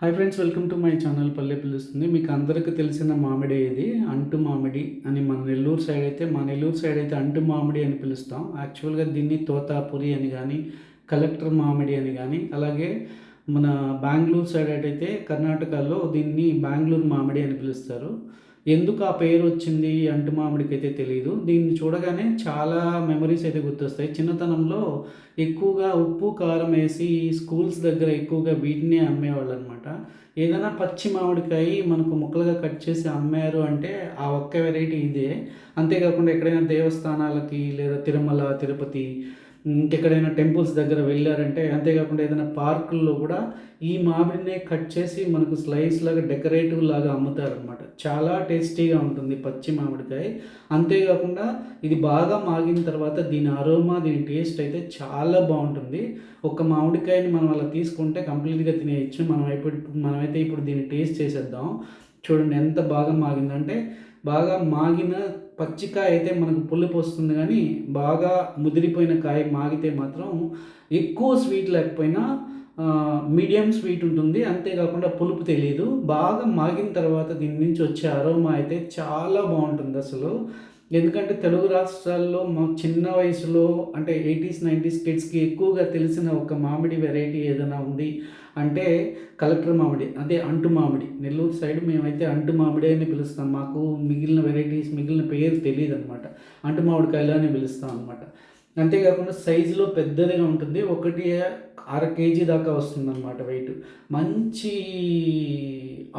Hi friends, welcome to my channel పల్లె పిలుస్తుంది. మీకు అందరికీ తెలిసిన మామిడి ఇది అంటు మామిడి అని మా నెల్లూరు సైడ్ అయితే అంటు మామిడి అని పిలుస్తాం. యాక్చువల్గా దీన్ని తోతాపురి అని కానీ, కలెక్టర్ మామిడి అని కానీ, అలాగే మన బెంగళూరు సైడ్ అయితే కర్ణాటకలో దీన్ని బెంగళూరు మామిడి అని పిలుస్తారు. ఎందుకు ఆ పేరు వచ్చింది అంటు మామిడికి అయితే తెలియదు. దీన్ని చూడగానే చాలా మెమరీస్ అయితే గుర్తొస్తాయి. చిన్నతనంలో ఎక్కువగా ఉప్పు కారం వేసి స్కూల్స్ దగ్గర ఎక్కువగా వీటినే అమ్మేవాళ్ళు అనమాట. ఏదైనా పచ్చి మామిడికాయ మనకు ముక్కలుగా కట్ చేసి అమ్మారు అంటే ఆ ఒక్క వెరైటీ ఇదే. అంతేకాకుండా ఎక్కడైనా దేవస్థానాలకి లేదా తిరుమల, తిరుపతి, ఇంకెక్కడైనా టెంపుల్స్ దగ్గర వెళ్ళారంటే, అంతేకాకుండా ఏదైనా పార్కుల్లో కూడా ఈ మామిడినే కట్ చేసి మనకు స్లైస్ లాగా డెకరేటివ్ లాగా అమ్ముతారనమాట. చాలా టేస్టీగా ఉంటుంది పచ్చి మామిడికాయ. అంతేకాకుండా ఇది బాగా మాగిన తర్వాత దీని అరోమా, దీని టేస్ట్ అయితే చాలా బాగుంటుంది. ఒక మామిడికాయని మనం అలా తీసుకుంటే కంప్లీట్గా తినేయచ్చు. మనమైతే ఇప్పుడు దీన్ని టేస్ట్ చేసేద్దాం. చూడండి ఎంత బాగా మాగిందంటే, బాగా మాగిన పచ్చికాయ అయితే మనకు పులుపు వస్తుంది, కానీ బాగా ముదిరిపోయిన కాయ మాగితే మాత్రం ఎక్కువ స్వీట్ లేకపోయినా మీడియం స్వీట్ ఉంటుంది. అంతేకాకుండా పులుపు తెలియదు. బాగా మాగిన తర్వాత దీని నుంచి వచ్చే అరోమా అయితే చాలా బాగుంటుంది అసలు. ఎందుకంటే తెలుగు రాష్ట్రాల్లో మా చిన్న వయసులో అంటే 80s 90s కిడ్స్కి ఎక్కువగా తెలిసిన ఒక మామిడి వెరైటీ ఏదైనా ఉంది అంటే కలెక్టర్ మామిడి, అదే అంటు మామిడి. నెల్లూరు సైడ్ మేమైతే అంటు మామిడి అని పిలుస్తాం. మాకు మిగిలిన వెరైటీస్, మిగిలిన పేరు తెలియదు అనమాట. అంటు మామిడికాయలు అని పిలుస్తాం అనమాట. అంతేకాకుండా సైజులో పెద్దదిగా ఉంటుంది. 1.5 kg దాకా వస్తుంది అనమాట వెయిట్. మంచి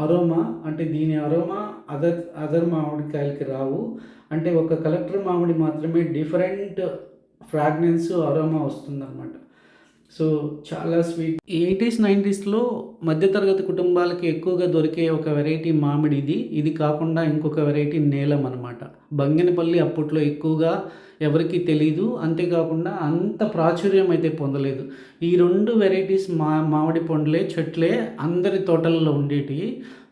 అరోమా, అంటే దీని అరోమా అదర్ మామిడికాయలకి రావు. అంటే ఒక కలెక్టర్ మామిడి మాత్రమే డిఫరెంట్ ఫ్రాగ్రెన్స్, అరోమా వస్తుందన్నమాట. సో చాలా స్వీట్. 80s 90sలో మధ్యతరగతి కుటుంబాలకి ఎక్కువగా దొరికే ఒక వెరైటీ మామిడి ఇది. ఇది కాకుండా ఇంకొక వెరైటీ నీలం అనమాట. బంగినపల్లి అప్పట్లో ఎక్కువగా ఎవరికీ తెలీదు. అంతేకాకుండా అంత ప్రాచుర్యం అయితే పొందలేదు. ఈ 2 వెరైటీస్ మామిడి పండ్లే, చెట్లే అందరి తోటలలో ఉండేటివి.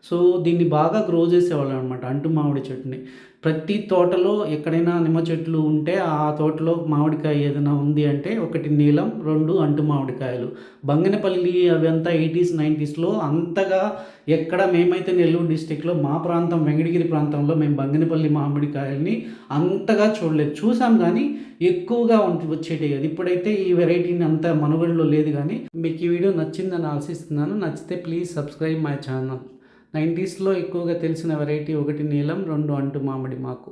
సో దీన్ని బాగా గ్రో చేసేవాళ్ళు అనమాట, అంటు మామిడి చెట్టుని. ప్రతి తోటలో ఎక్కడైనా నిమ్మ చెట్లు ఉంటే ఆ తోటలో మామిడికాయ ఏదైనా ఉంది అంటే 1 నీలం, 2 అంటు మామిడికాయలు. బంగినపల్లి అవంతా 80s 90sలో అంతగా ఎక్కడ, మేమైతే నెల్లూరు డిస్టిక్లో మా ప్రాంతం వెంకటగిరి ప్రాంతంలో మేము బంగినపల్లి మామిడికాయల్ని అంతగా చూడలేదు. చూసాం కానీ ఎక్కువగా వచ్చేటి అది. ఇప్పుడైతే ఈ వెరైటీని అంత మనుగడలో లేదు. కానీ మీకు ఈ వీడియో నచ్చిందని ఆశిస్తున్నాను. నచ్చితే ప్లీజ్ సబ్స్క్రైబ్ మై ఛానల్. 90sలో ఎక్కువగా తెలిసిన వెరైటీ 1 నీలం, 2 అంటు మామిడి మాకు.